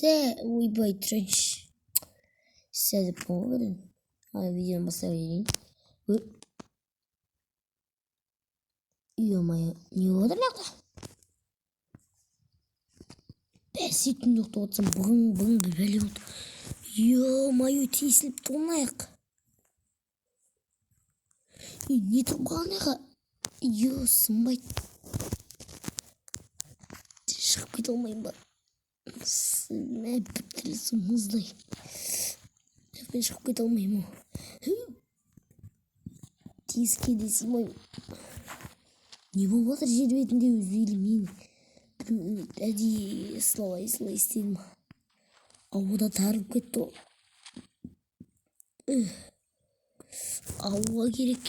Ойбай trench. Сәдіп болған. Видеоны бастап кетейін. Ё-моё, не болды мына жақта? Бәсе түнде ұйықтап отырсам бұғың бір бәле болды. Ё-моё, тесіліп тұрмайық. Не тұрып қалған аға? Ё, сынбайды. Шығып кете алмайым ба? Мә біптірісі мұздай. Мен шығып кете алмайым о. Тесікке де сыймайым. Не болып жатыр жер бетінде өзбейлі мен? Әдейі слай істедім. Ауада тарылып кетті ол. Ауа керек.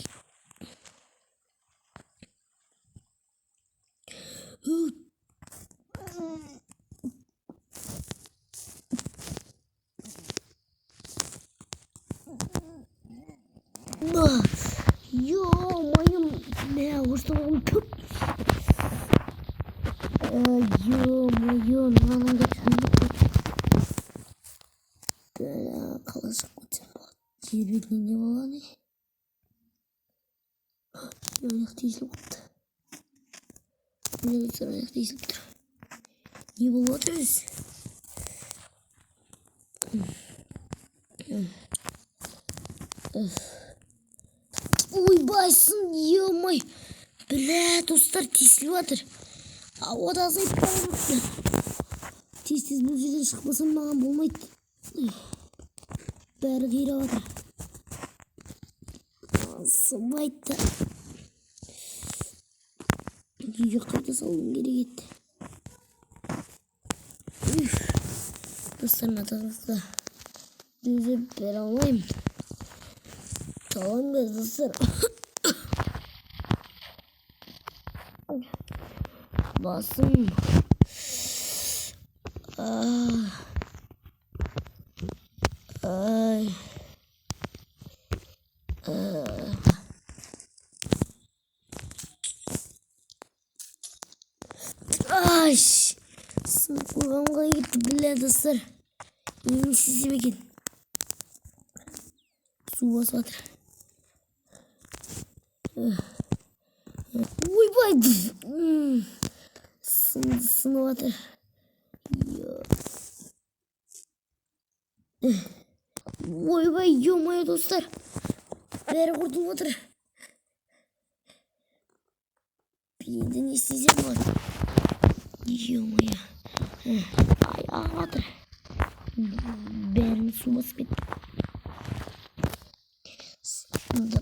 Ё-моё, мә ұрыстығым түп. Ё-моё, мынаның да түніп кетті. Қалай шығып кетсем болады? Жер бетіне не болған е? Аяқ тесіліп қапты. Аяқ тесіліп тұр. Не болып отыр өзі? Ойбайсын, ё-мой. Бля, достар тесіліп жатыр. Ауада азайып барады. Тез бұл жерден шықпасам маған болмайды. Бәрі қирап жатыр. Сынбайды. Үйге қайта салуым керек еді. Достар, мына тарafta düzеп бере алмаймын. Талаңыз достар. Басым. Сынып қойғанға кетті, біле достар. Ең сізіп екен. Су басып жатыр. Ойбай! Сынып жатыр. Ойбай, ё-моё достар. Бәрі құртылып отыр. Енді не істесем болады? Ё-моё. Аяғым жатыр. Бәрін су басып кетті. Сынды.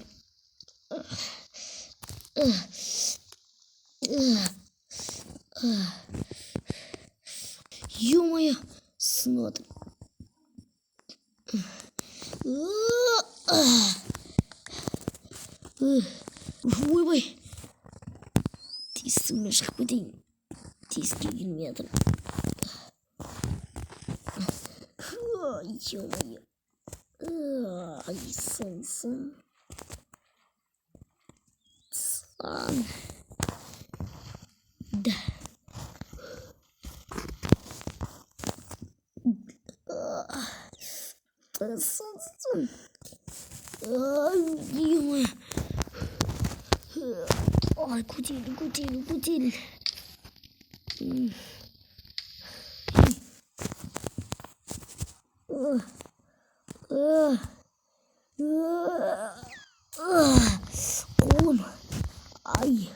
Ё-моё, сынып жатыр. Ойбай. Тесігімнен шығып кетейін. Тесікке келмей жатыр. Ё-моё. Ай, сын. Сан. Да. Сын. Ё-моё. Ай, көтел. Қолым. Ай.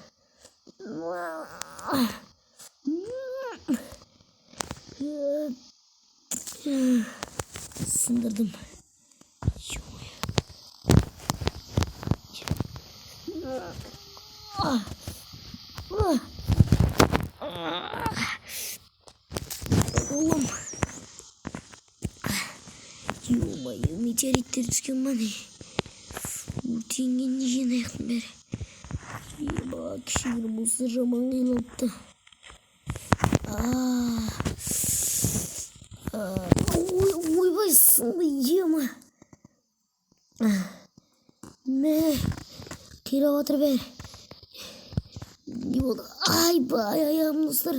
Сындырдым. Қолым. Ё-моё, метеориттер түскен ма не? Өртенген неген аяқтың бәрі. Кішігірім осы жаман қиналыпты. Ойбай, сынды ема. Мә, қирап жатыр бәрі. Не болды? Айбай, аяғым достар.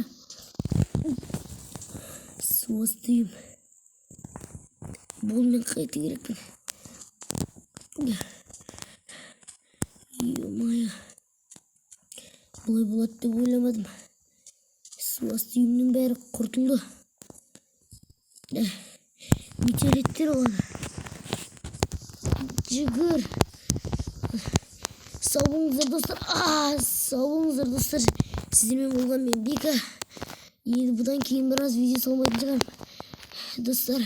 Су Su astıyım. Bolmen kayıtı gerekli. Yumaya. Bulay bulat деп ойлamadım. Su astıyımның бәрі құртылды. Метеориттер оған. Жігір. Сау болыңыздар достар. Сау болыңыздар достар. Сіздермен болған мен Бека. Енді бұдан кейін біраз видео салмайтын шығармын. Достар.